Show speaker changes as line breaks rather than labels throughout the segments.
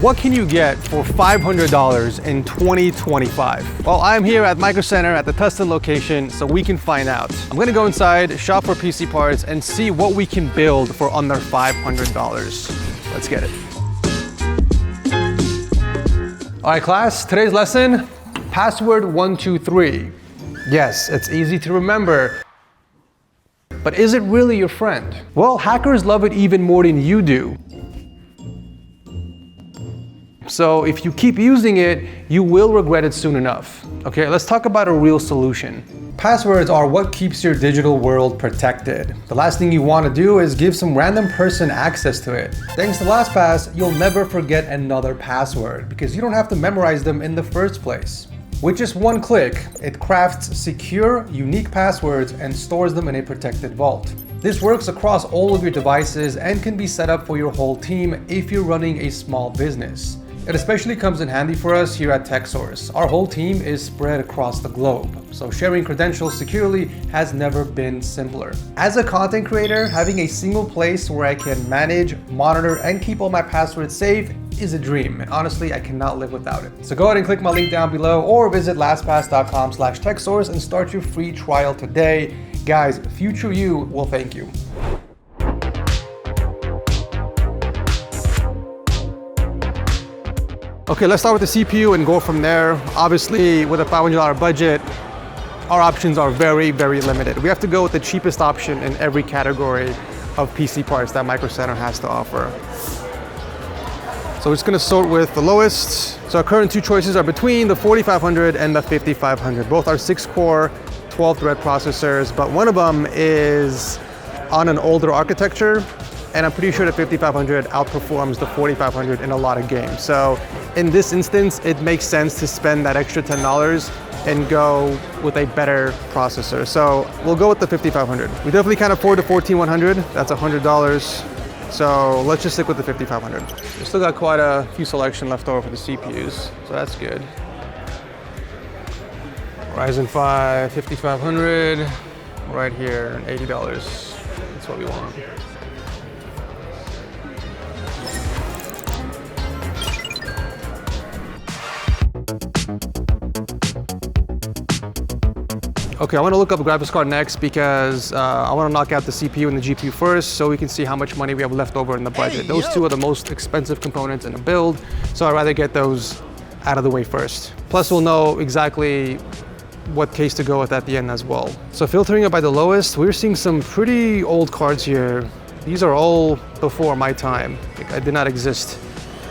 What can you get for $500 in 2025? Well, I'm here at Microcenter at the Tustin location, so we can find out. I'm gonna go inside, shop for PC parts, and see what we can build for under $500. Let's get it. All right, class, today's lesson, password 123. Yes, it's easy to remember, but is it really your friend? Well, hackers love it even more than you do. So if you keep using it, you will regret it soon enough. Okay, let's talk about a real solution. Passwords are what keeps your digital world protected. The last thing you want to do is give some random person access to it. Thanks to LastPass, you'll never forget another password because you don't have to memorize them in the first place. With just one click, it crafts secure, unique passwords and stores them in a protected vault. This works across all of your devices and can be set up for your whole team if you're running a small business. It especially comes in handy for us here at TechSource. Our whole team is spread across the globe, so sharing credentials securely has never been simpler. As a content creator, having a single place where I can manage, monitor, and keep all my passwords safe is a dream, and honestly, I cannot live without it. So go ahead and click my link down below or visit lastpass.com/TechSource and start your free trial today. Guys, future you will thank you. Okay, let's start with the CPU and go from there. Obviously, with a $500 budget, our options are very, very limited. We have to go with the cheapest option in every category of PC parts that Microcenter has to offer. So we're just gonna sort with the lowest. So our current two choices are between the 4500 and the 5500. Both are 6-core, 12-thread processors, but one of them is on an older architecture, and I'm pretty sure the 5500 outperforms the 4500 in a lot of games. So in this instance, it makes sense to spend that extra $10 and go with a better processor. So we'll go with the 5500. We definitely can't afford the 14100, that's $100. So let's just stick with the 5500. We still got quite a few selection left over for the CPUs, so that's good. Ryzen 5 5500, right here, $80. That's what we want. Okay, I want to look up a graphics card next because I want to knock out the CPU and the GPU first so we can see how much money we have left over in the budget. Those two are the most expensive components in a build, so I'd rather get those out of the way first. Plus, we'll know exactly what case to go with at the end as well. So filtering it by the lowest, we're seeing some pretty old cards here. These are all before my time. Like, I did not exist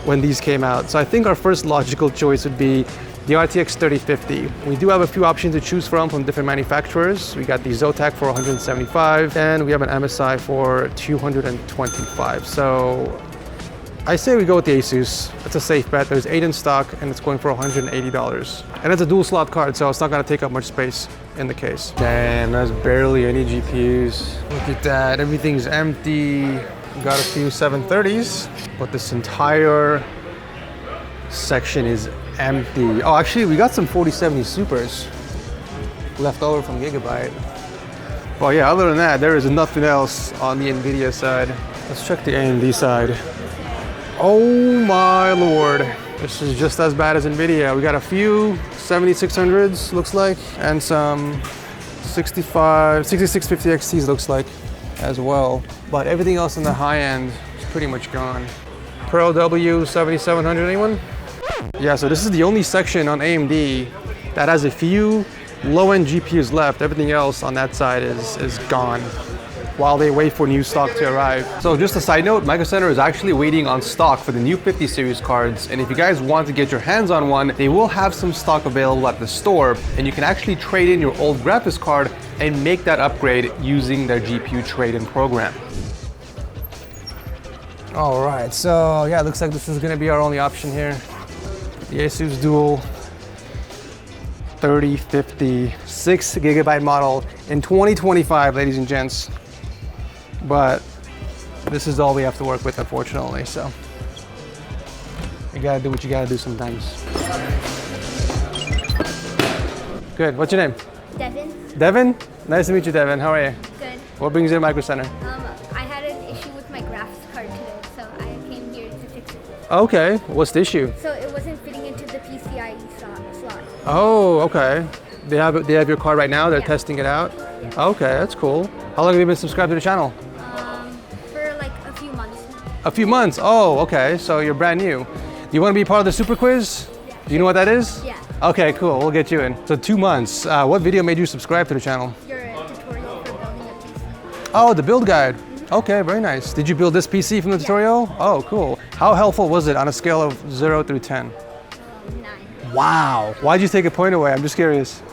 when these came out. So I think our first logical choice would be the RTX 3050. We do have a few options to choose from different manufacturers. We got the Zotac for 175, and we have an MSI for 225. So I say we go with the Asus. It's a safe bet. There's 8 in stock, and it's going for $180. And it's a dual slot card, so it's not gonna take up much space in the case. Damn, there's barely any GPUs. Look at that, everything's empty. We got a few 730s, but this entire section is empty. Oh, actually, we got some 4070 Supers left over from Gigabyte. Well, yeah, other than that, there is nothing else on the NVIDIA side. Let's check the AMD side. Oh my lord. This is just as bad as NVIDIA. We got a few 7600s, looks like, and some 6650 XTs, looks like, as well. But everything else in the high end is pretty much gone. Pearl W 7700, anyone? Yeah, so this is the only section on AMD that has a few low-end GPUs left. Everything else on that side is gone while they wait for new stock to arrive. So just a side note, Microcenter is actually waiting on stock for the new 50 series cards. And if you guys want to get your hands on one, they will have some stock available at the store. And you can actually trade in your old graphics card and make that upgrade using their GPU trade-in program. All right, so yeah, it looks like this is gonna be our only option here. The Asus Dual 3050 6GB model in 2025, ladies and gents. But this is all we have to work with, unfortunately, so you gotta do what you gotta do sometimes. Good, what's your name?
Devin.
Devin? Nice to meet you, Devin. How are you?
Good.
What brings you to Microcenter?
I had an issue with my graphics card today, so I came here to fix it.
Okay, what's the issue?
So it wasn't fitting into the PCIe slot.
Oh, okay. They have your card right now. They're
Yeah.
testing it out.
Yeah.
Okay, that's cool. How long have you been subscribed to the channel?
For like a few months.
A few months. Oh, okay. So you're brand new. Do you want to be part of the super quiz?
Yeah.
Do you know what that is?
Yeah.
Okay, cool. We'll get you in. So 2 months. What video made you subscribe to the channel?
Your tutorial for building a PC.
Oh, the build guide. Okay, very nice. Did you build this PC from the tutorial? Oh, cool. How helpful was it on a scale of 0 through 10?
9.
Wow. Why'd you take a point away? I'm just curious.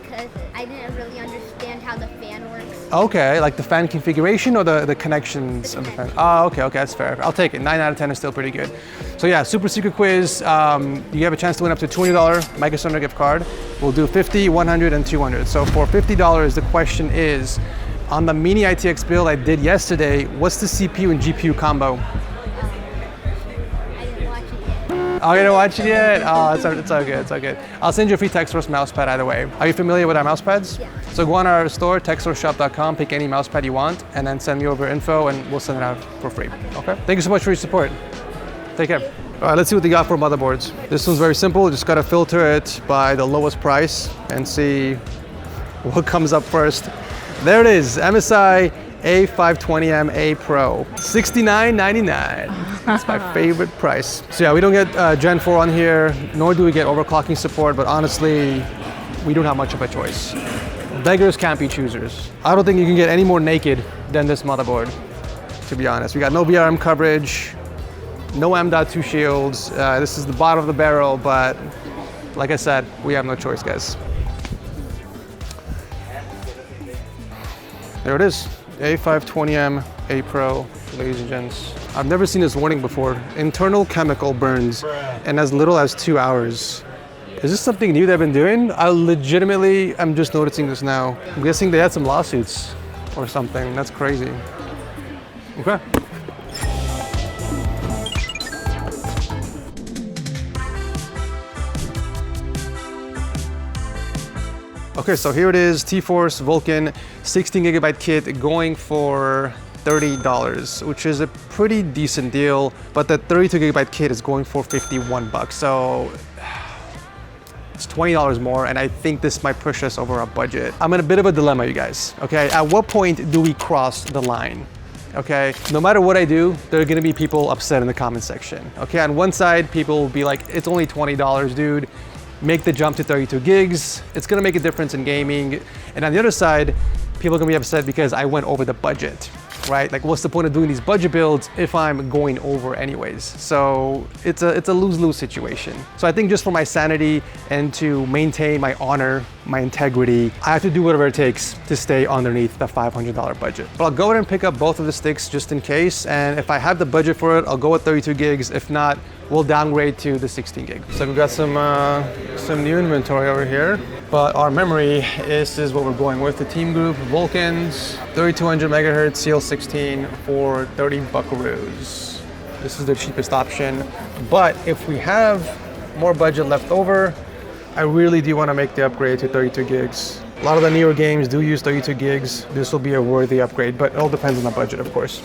Because I didn't really understand how the fan works.
Okay, like the fan configuration or the connections of the fan? Oh, okay, that's fair. I'll take it. 9 out of 10 is still pretty good. So yeah, super secret quiz. You have a chance to win up to $20 Microcenter gift card. We'll do 50, 100, and 200. So for $50, the question is, on the mini ITX build I did yesterday, what's the CPU and GPU combo?
I didn't watch it yet.
Oh, you didn't watch it yet? Oh, it's all good, it's all good. I'll send you a free Textsource mousepad either way. Are you familiar with our mousepads?
Yeah.
So go on our store, textsourceshop.com, pick any mousepad you want, and then send me over info and we'll send it out for free. Okay? Thank you so much for your support. Take care. All right, let's see what they got for motherboards. This one's very simple. Just gotta filter it by the lowest price and see what comes up first. There it is, MSI A520M A Pro, $69.99. That's my favorite price. So yeah, we don't get Gen 4 on here, nor do we get overclocking support, but honestly, we don't have much of a choice. Beggars can't be choosers. I don't think you can get any more naked than this motherboard, to be honest. We got no VRM coverage, no M.2 shields. This is the bottom of the barrel, but like I said, we have no choice, guys. There it is, A520M A Pro, ladies and gents. I've never seen this warning before. Internal chemical burns in as little as 2 hours. Is this something new they've been doing? I legitimately am just noticing this now. I'm guessing they had some lawsuits or something. That's crazy. Okay. Okay, so here it is, T-Force Vulcan 16 gigabyte kit going for $30, which is a pretty decent deal, but the 32 gigabyte kit is going for 51 bucks. So it's $20 more, and I think this might push us over our budget. I'm in a bit of a dilemma, you guys, okay? At what point do we cross the line? Okay, no matter what I do, there are gonna be people upset in the comment section. Okay, on one side, people will be like, it's only $20, dude. Make the jump to 32 gigs. It's gonna make a difference in gaming. And on the other side, people are gonna be upset because I went over the budget, right? Like, what's the point of doing these budget builds if I'm going over anyways? So it's a lose-lose situation. So I think just for my sanity and to maintain my honor, my integrity, I have to do whatever it takes to stay underneath the $500 budget. But I'll go ahead and pick up both of the sticks just in case. And if I have the budget for it, I'll go with 32 gigs. If not, we'll downgrade to the 16 gig. So we've got some new inventory over here. But our memory is what we're going with. The Team Group Vulcans, 3200 megahertz CL16 for 30 buckaroos. This is the cheapest option. But if we have more budget left over, I really do want to make the upgrade to 32 gigs. A lot of the newer games do use 32 gigs. This will be a worthy upgrade, but it all depends on the budget, of course.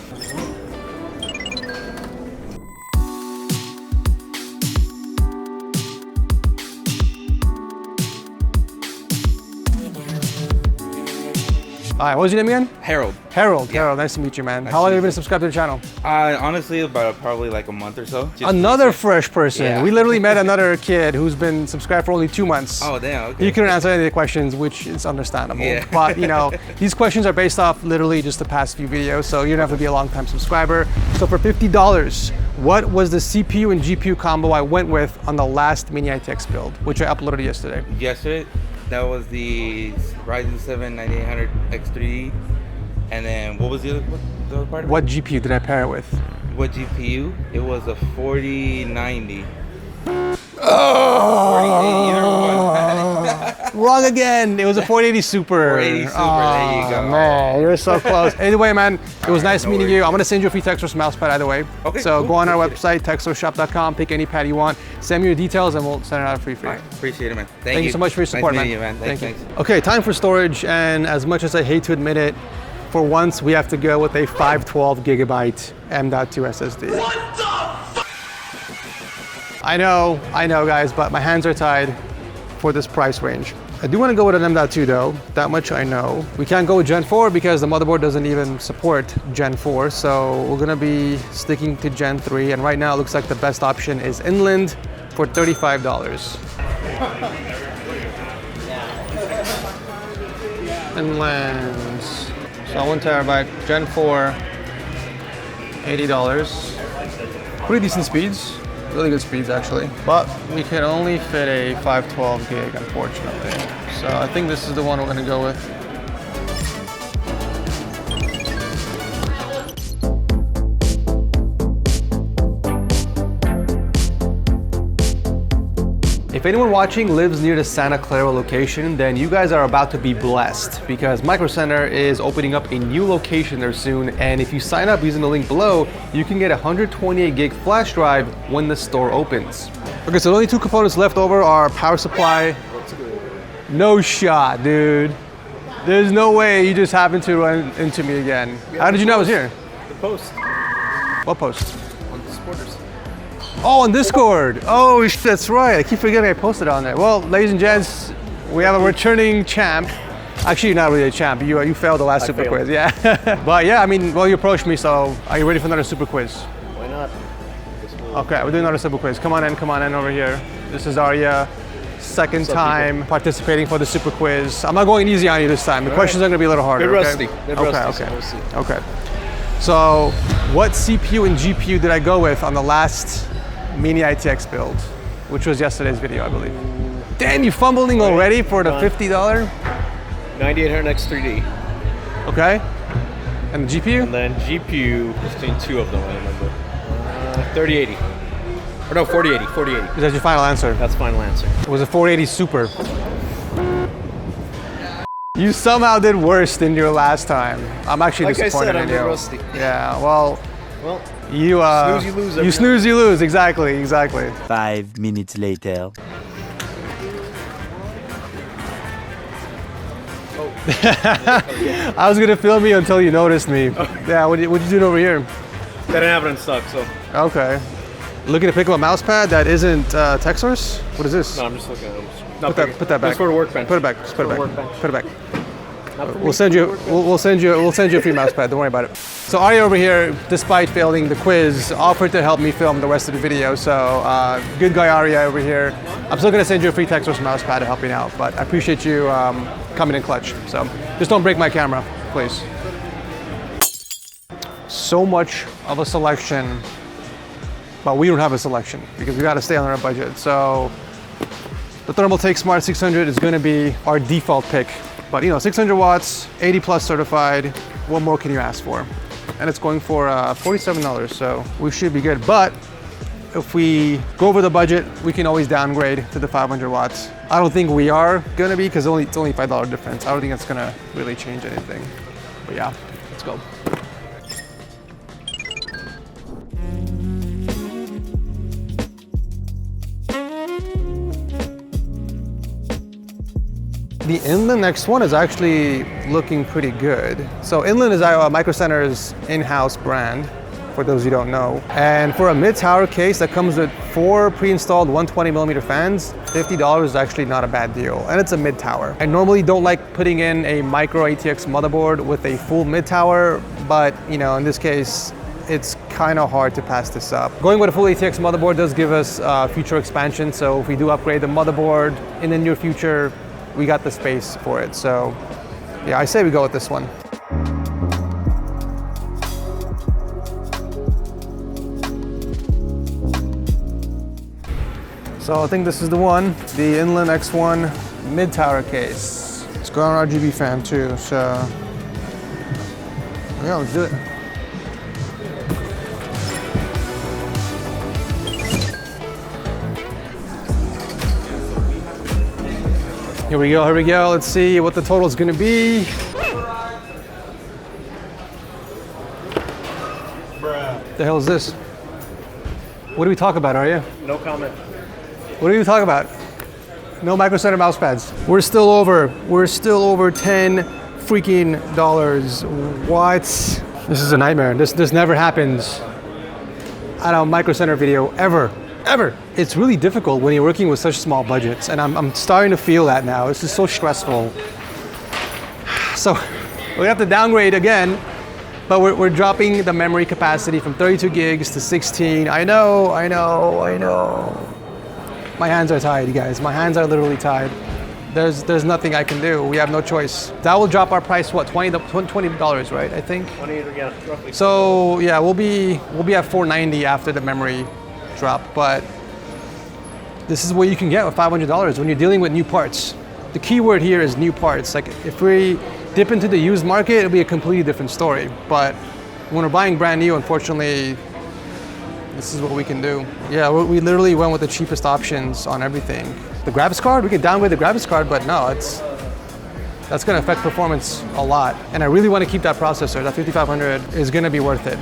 All right, what was your name again?
Harold.
Harold. Yeah. Harold, nice to meet you, man. How long have you been subscribed to the channel?
Honestly, about probably like a month or so.
Another fresh person.
Yeah.
We literally met another kid who's been subscribed for only 2 months.
Oh, damn, okay.
You couldn't answer any of the questions, which is understandable.
Yeah.
But, you know, these questions are based off literally just the past few videos, so you don't have to be a long-time subscriber. So for $50, what was the CPU and GPU combo I went with on the last Mini ITX build, which I uploaded yesterday?
Yesterday, that was the Ryzen 7 9800 X3. And then what was the other part of it?
What GPU did I pair it with?
What GPU? It was a 4090.
Oh, wrong again. It was a 4080 Super.
480 Super,
Oh,
there you go.
Man, you're so close. Anyway, man, it was nice meeting you. I'm gonna send you a free Textsource mousepad either way.
Okay,
so
cool.
go on our
Appreciate
website, textsourceshop.com, pick any pad you want, send me your details, and we'll send it out free for you.
All right, appreciate it, man.
Thank you so much for your support,
nice
man.
meeting you, man. Thanks,
Thank you.
thanks.
Okay, time for storage, and as much as I hate to admit it, for once we have to go with a 512 gigabyte M.2 SSD. What the I know, guys, but my hands are tied for this price range. I do want to go with an M.2 though, that much I know. We can't go with Gen 4 because the motherboard doesn't even support Gen 4, so we're gonna be sticking to Gen 3, and right now it looks like the best option is Inland for $35. Inland, so 1 terabyte, Gen 4, $80. Pretty decent speeds. Really good speeds actually, but we can only fit a 512 gig unfortunately. So I think this is the one we're gonna go with. If anyone watching lives near the Santa Clara location, then you guys are about to be blessed because Microcenter is opening up a new location there soon, and if you sign up using the link below, you can get a 128 gig flash drive when the store opens. Okay, so the only 2 components left over are power supply. No shot, dude. There's no way you just happened to run into me again. How did you know I was here?
The post.
What post?
On the supporters.
Oh, on Discord. Oh, that's right. I keep forgetting I posted on there. Well, ladies and gents, we have a returning champ. Actually, you're not really a champ. You failed the last super quiz. Yeah. But yeah, I mean, well, you approached me, so are you ready for another super quiz?
Why not?
Okay, we're doing another super quiz. Come on in over here. This is Arya. Second time participating for the super quiz. I'm not going easy on you this time. The questions are going to be a little harder.
They're rusty.
Okay?
They're rusty. So we'll see.
Okay. So, what CPU and GPU did I go with on the last Mini ITX build, which was yesterday's video, I believe? Damn, you fumbling already for the $50?
9800X 3D.
Okay. And the GPU?
And then GPU between 2 of them, I remember. 3080. Or no, 4080. 4080.
Is that your final answer?
That's final answer.
It was a 480 Super. You somehow did worse than your last time. I'm actually
Like
disappointed
I
in
said, I'm
you.
rusty.
Yeah, well,
Well,
you
snooze, you lose.
You snooze, you lose. Exactly.
5 minutes later.
I was gonna film you until you noticed me. Yeah, what you doing over here?
They didn't have it in stock, so.
Okay. Looking to pick up a mouse pad that isn't TechSource? What is this?
No, I'm just looking at them.
Put that back.
Just for the workbench.
Put it back. Just put it back.
Workbench.
Put it back.
Not for
We'll
me,
send
for
you.
the workbench.
We'll send you. We'll send you a free mouse pad. Don't worry about it. So Arya over here, despite failing the quiz, offered to help me film the rest of the video. So good guy Arya over here. I'm still gonna send you a free TechSource mouse pad to help you out, but I appreciate you coming in clutch. So just don't break my camera, please. So much of a selection, but we don't have a selection because we got to stay on our budget. So the Thermaltake Smart 600 is going to be our default pick, but you know, 600 watts, 80 plus certified. What more can you ask for? And it's going for $47, so we should be good. But if we go over the budget, we can always downgrade to the 500 watts. I don't think we are going to be because it's only $5 difference. I don't think it's going to really change anything. But yeah, let's go. The Inland next one is actually looking pretty good. So Inland is Microcenter's in-house brand, for those who don't know. And for a mid-tower case that comes with 4 pre-installed 120mm fans, $50 is actually not a bad deal. And it's a mid-tower. I normally don't like putting in a micro ATX motherboard with a full mid-tower, but you know, in this case, it's kind of hard to pass this up. Going with a full ATX motherboard does give us future expansion. So if we do upgrade the motherboard in the near future, we got the space for it. So yeah, I say we go with this one. So I think this is the one, the Inland X1 mid-tower case. It's got an RGB fan too, so yeah, let's do it. Here we go. Let's see what the total is gonna be. The hell is this? What do we talk about, are you?
No comment.
What do we talk about? No Microcenter mouse pads. We're still over 10 freaking dollars. What? This is a nightmare. This never happens at a Microcenter video, ever. ever. It's really difficult when you're working with such small budgets, and I'm starting to feel that now. This is so stressful. So we have to downgrade again, but we're dropping the memory capacity from 32 gigs to 16. I know. My hands are tied, you guys. My hands are literally tied. There's nothing I can do. We have no choice. That will drop our price, what, $20, right? I think.
20, yeah, roughly.
So yeah, we'll be at $490 after the memory drop, but this is what you can get with $500 when you're dealing with new parts. The key word here is new parts. Like if we dip into the used market, it'll be a completely different story. But when we're buying brand new, unfortunately, this is what we can do. Yeah, we literally went with the cheapest options on everything. The graphics card, we can downgrade the graphics card, but no, that's gonna affect performance a lot. And I really wanna keep that processor. That 5500 is gonna be worth it.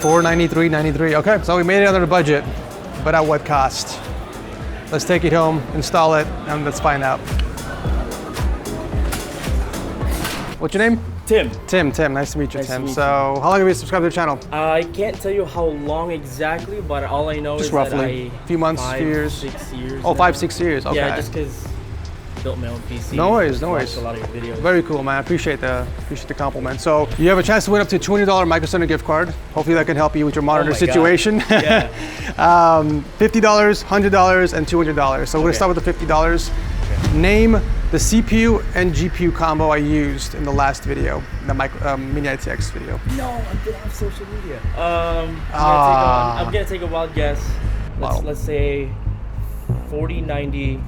$493.93, okay. So we made it under the budget, but at what cost? Let's take it home, install it, and let's find out. What's your name?
Tim.
Tim, nice to meet you,
Nice to
Tim.
meet you.
So how long have you subscribed to the channel?
I can't tell you how long exactly, but all I know
Just
is
roughly.
that
Few months,
5,
few years?
6 years.
Oh,
now.
5-6 years, okay.
Yeah, just because I built my own PC.
No worries,
just
no worries.
watched a lot of your videos.
Very cool, man. I appreciate the compliment. So you have a chance to win up to $200 Microcenter gift card. Hopefully that can help you with your monitor
Oh my God.
situation.
Yeah.
$50, $100, and $200. So we're gonna start with the $50. Name the CPU and GPU combo I used in the last video, the Mini ITX video.
No, I didn't have social media. I'm gonna take a wild guess. Let's say 4090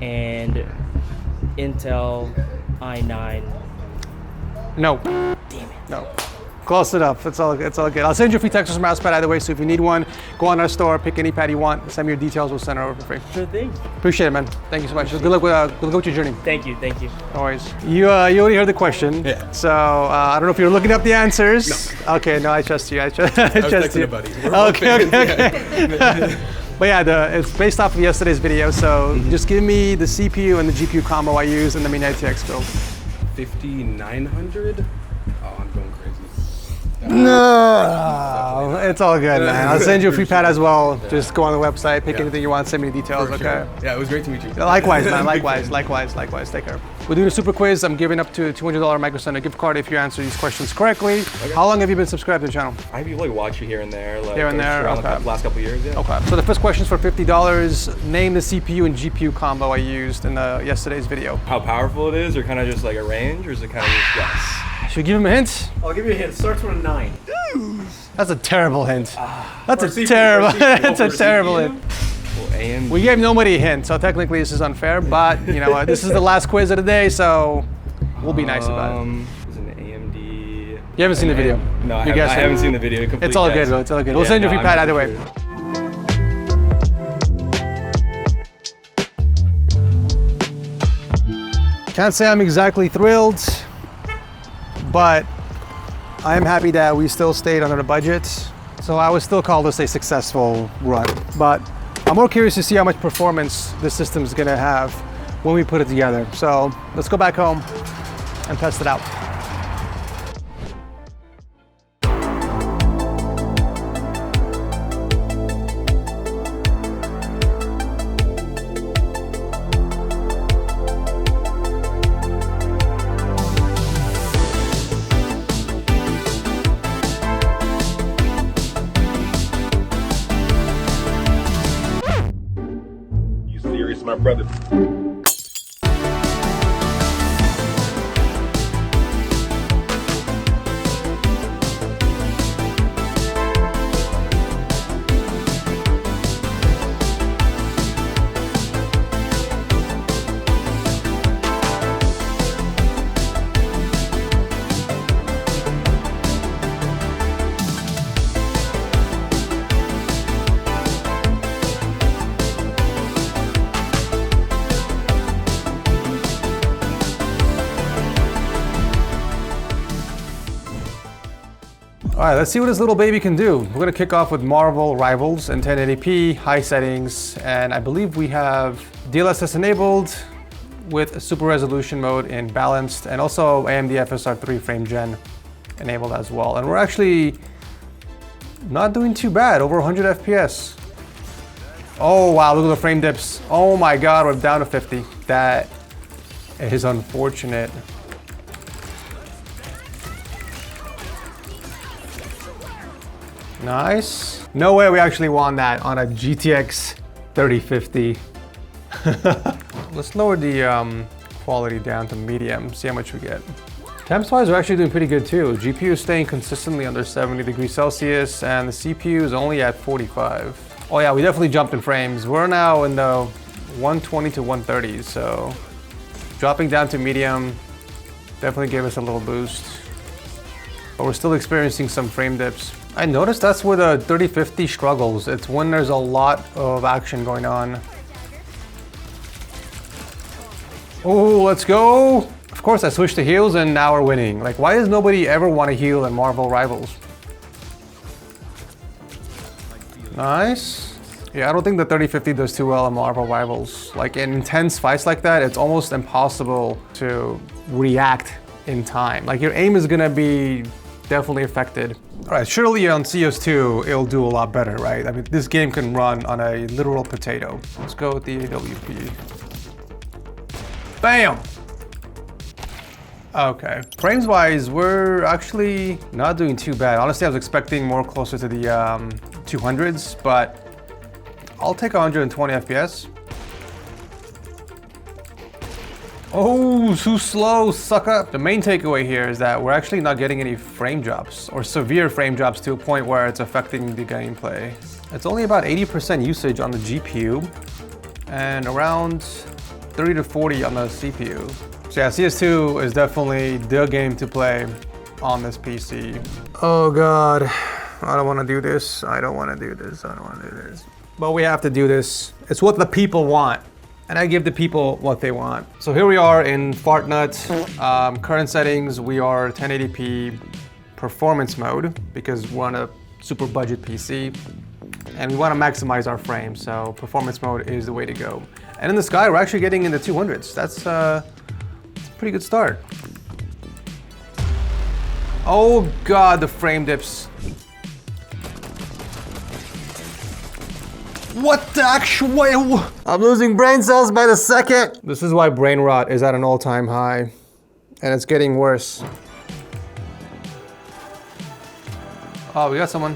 and Intel i9.
No.
Damn it.
No. Close enough. It's all good. I'll send you a free Texas mouse pad either way, so if you need one, go on our store, pick any pad you want, send me your details, we'll send it over for free.
Sure thing.
Appreciate it, man. Thank you so much. Good luck with your journey.
Thank you.
No worries. You already heard the question.
Yeah.
So I don't know if you're looking up the answers. No. Okay, no, I trust you. I trust you.
Buddy.
Okay. But yeah, it's based off of yesterday's video, so just give me the CPU and the GPU combo I use in the Mini ITX build.
5900. Oh, I'm going crazy.
No, it's all good, man. I'll send you a free pad as well. Just go on the website, pick anything you want, send me the details,
For
okay?
sure. Yeah, it was great to meet you.
Likewise, man. Likewise. Take care. We're doing a super quiz. I'm giving up to a $200 Microcenter gift card if you answer these questions correctly. Okay. How long have you been subscribed to the channel?
I've like watched you here and there. Like,
Here and there,
around
okay.
the last couple of years, yeah.
Okay. So the first question is for $50. Name the CPU and GPU combo I used in yesterday's video.
How powerful it is, or kind of just like a range, or is it kind of just guess?
Should we give him a hint?
I'll give you a hint. Starts with a 9.
That's a terrible hint. That's a
CPU,
terrible. That's a
for
terrible
CPU?
hint.
Well, AMD.
We gave nobody a hint, so technically this is unfair. But you know what? This is the last quiz of the day, so we'll be nice about it.
Is an AMD.
You haven't seen the video.
No, I
You guessed it.
haven't seen the video. Complete
It's all
guess.
good, bro. It's all good. We'll
Yeah,
send you a free
no,
pad
I'm
either way.
sure.
Can't say I'm exactly thrilled, but I am happy that we still stayed under the budget. So I would still call this a successful run. But I'm more curious to see how much performance this system is gonna have when we put it together. So let's go back home and test it out.
You serious, my brother?
All right, let's see what this little baby can do. We're gonna kick off with Marvel Rivals in 1080p, high settings, and I believe we have DLSS enabled with a super resolution mode in balanced, and also AMD FSR 3 frame gen enabled as well. And we're actually Not doing too bad, over 100 FPS. Oh wow, look at the frame dips. Oh my god, we're down to 50. That is unfortunate. Nice. No way we actually won that on a GTX 3050. Let's lower the quality down to medium, see how much we get. Temps wise, we're actually doing pretty good too. GPU is staying consistently under 70 degrees Celsius and the CPU is only at 45. Oh yeah, we definitely jumped in frames. We're now in the 120 to 130s, so dropping down to medium definitely gave us a little boost. But we're still experiencing some frame dips. I noticed that's where the 3050 struggles. It's when there's a lot of action going on. Oh, let's go. Of course, I switched to heals and now we're winning. Like, why does nobody ever want to heal in Marvel Rivals? Nice. Yeah, I don't think the 3050 does too well in Marvel Rivals. Like, in intense fights like that, it's almost impossible to react in time. Like, your aim is gonna be definitely affected. All right, surely on CS2, it'll do a lot better, right? I mean, this game can run on a literal potato. Let's go with the AWP. Bam! Okay, frames wise, we're actually not doing too bad. Honestly, I was expecting more closer to the 200s, but I'll take 120 FPS. Oh, too slow, sucker. The main takeaway here is that we're actually not getting any frame drops or severe frame drops to a point where it's affecting the gameplay. It's only about 80% usage on the GPU and around 30 to 40 on the CPU. So yeah, CS2 is definitely the game to play on this PC. Oh God, I don't want to do this. I don't want to do this. I don't want to do this. But we have to do this. It's what the people want. And I give the people what they want. So here we are in Fartnut. Current settings, we are 1080p performance mode because we're on a super budget PC. And we want to maximize our frames, so performance mode is the way to go. And in the sky, we're actually getting in the 200s. That's a pretty good start. Oh God, the frame dips. What the actual? I'm losing brain cells by the second. This is why brain rot is at an all-time high, and it's getting worse. Oh, we got someone.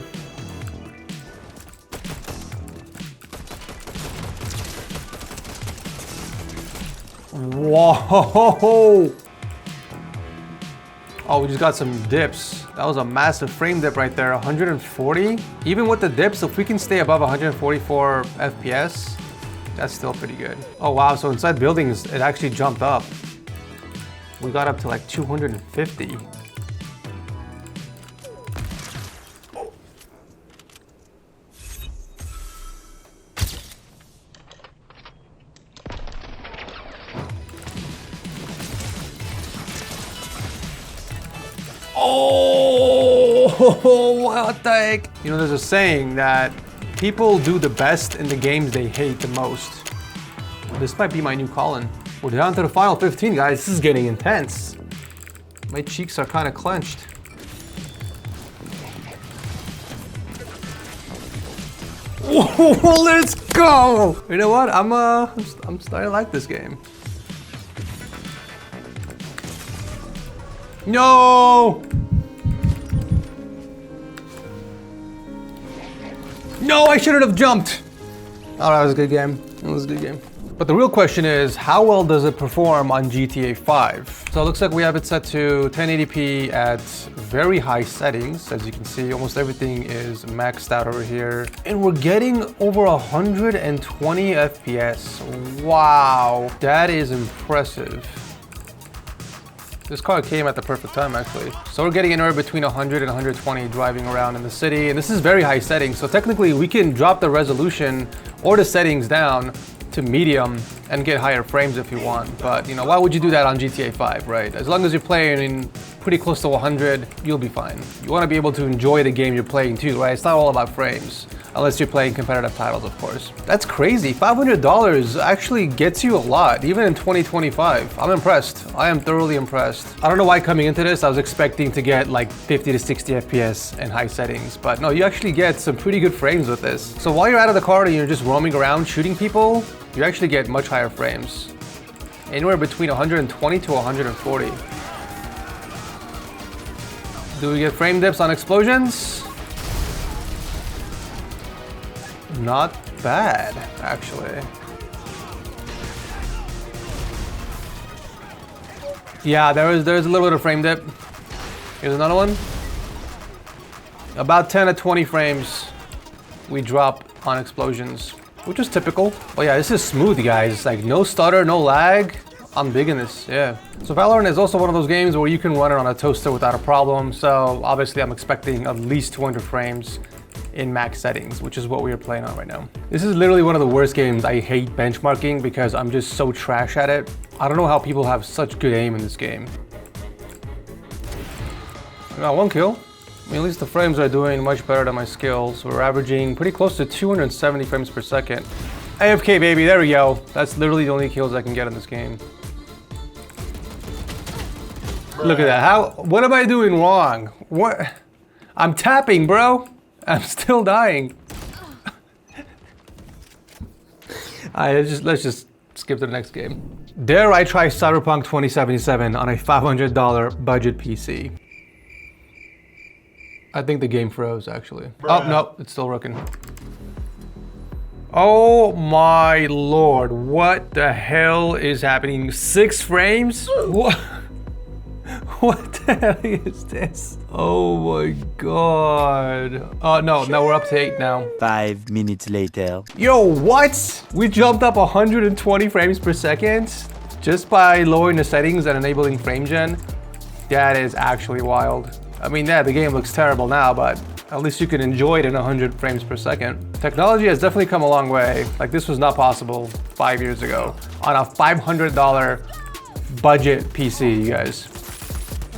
Whoa! Oh, we just got some dips. That was a massive frame dip right there, 140. Even with the dips, if we can stay above 144 FPS, that's still pretty good. Oh wow, so inside buildings, it actually jumped up. We got up to like 250. Oh, what the heck? You know, there's a saying that people do the best in the games they hate the most. This might be my new calling. We're down to the final 15, guys. This is getting intense. My cheeks are kind of clenched. Whoa, let's go! You know what? I'm starting to like this game. No! No, I shouldn't have jumped. Oh, that was a good game. That was a good game. But the real question is, how well does it perform on GTA 5? So it looks like we have it set to 1080p at very high settings. As you can see, almost everything is maxed out over here. And we're getting over 120 FPS. Wow, that is impressive. This car came at the perfect time, actually. So we're getting anywhere between 100 and 120 driving around in the city. And this is very high settings. So technically we can drop the resolution or the settings down to medium and get higher frames if you want. But you know, why would you do that on GTA 5, right? As long as you're playing in pretty close to 100, you'll be fine. You want to be able to enjoy the game you're playing too, right? It's not all about frames. Unless you're playing competitive titles, of course. That's crazy. $500 actually gets you a lot, even in 2025. I'm impressed. I am thoroughly impressed. I don't know why coming into this, I was expecting to get like 50 to 60 FPS in high settings, but no, you actually get some pretty good frames with this. So while you're out of the car and you're just roaming around shooting people, you actually get much higher frames. Anywhere between 120 to 140. Do we get frame dips on explosions? Not bad, actually. Yeah, there's a little bit of frame dip. Here's another one. About 10 to 20 frames we drop on explosions, which is typical. Oh yeah, this is smooth, guys. Like no stutter, no lag. I'm digging this, yeah. So Valorant is also one of those games where you can run it on a toaster without a problem. So obviously I'm expecting at least 200 frames in max settings, which is what we are playing on right now. This is literally one of the worst games. I hate benchmarking because I'm just so trash at it. I don't know how people have such good aim in this game. I got 1 kill. I mean, at least the frames are doing much better than my skills. We're averaging pretty close to 270 frames per second. AFK, baby, there we go. That's literally the only kills I can get in this game. Look at that. What am I doing wrong? What? I'm tapping, bro. I'm still dying. Let's just skip to the next game. Dare I try Cyberpunk 2077 on a $500 budget PC? I think the game froze, actually. Oh, no, it's still working. Oh my lord, what the hell is happening? 6 frames? What? What the hell is this? Oh my god. Oh no, now we're up to 8 now.
5 minutes later.
Yo, what? We jumped up 120 frames per second just by lowering the settings and enabling frame gen. That is actually wild. I mean, yeah, the game looks terrible now, but at least you can enjoy it in 100 frames per second. Technology has definitely come a long way. Like, this was not possible 5 years ago on a $500 budget PC, you guys.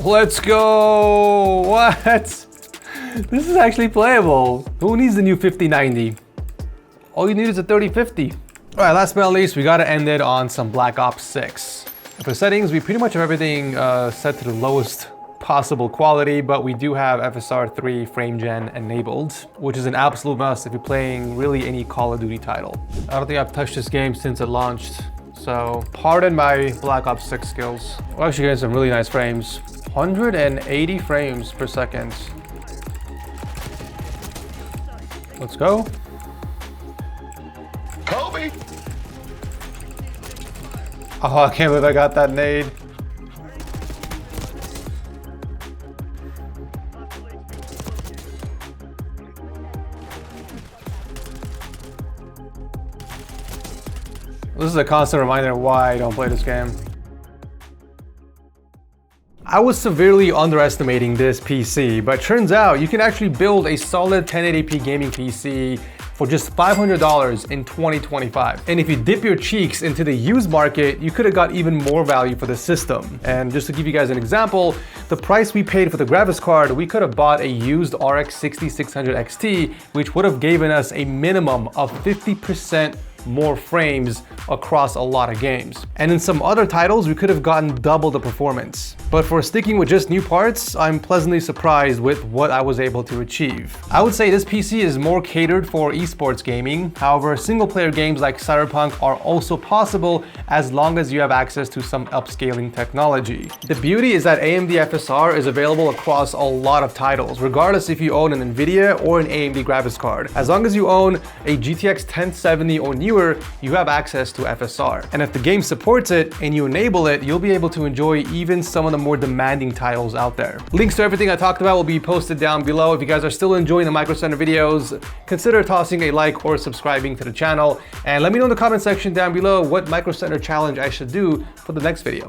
Let's go! What? This is actually playable. Who needs the new 5090? All you need is a 3050. All right, last but not least, we gotta end it on some Black Ops 6. For settings, we pretty much have everything set to the lowest possible quality, but we do have FSR 3 frame gen enabled, which is an absolute must if you're playing really any Call of Duty title. I don't think I've touched this game since it launched, so pardon my Black Ops 6 skills. We're actually getting some really nice frames. 180 frames per second. Let's go.
Kobe!
Oh, I can't believe I got that nade. This is a constant reminder of why I don't play this game. I was severely underestimating this PC, but turns out you can actually build a solid 1080p gaming PC for just $500 in 2025. And if you dip your cheeks into the used market, you could have got even more value for the system. And just to give you guys an example, the price we paid for the graphics card, we could have bought a used RX 6600 XT, which would have given us a minimum of 50% more frames across a lot of games. And in some other titles, we could have gotten double the performance. But for sticking with just new parts, I'm pleasantly surprised with what I was able to achieve. I would say this PC is more catered for esports gaming. However, single player games like Cyberpunk are also possible as long as you have access to some upscaling technology. The beauty is that AMD FSR is available across a lot of titles, regardless if you own an NVIDIA or an AMD graphics card. As long as you own a GTX 1070 or newer, you have access to FSR. And if the game supports it and you enable it, you'll be able to enjoy even some of the more demanding titles out there. Links to everything I talked about will be posted down below. If you guys are still enjoying the Microcenter videos, consider tossing a like or subscribing to the channel. And let me know in the comment section down below what Microcenter challenge I should do for the next video.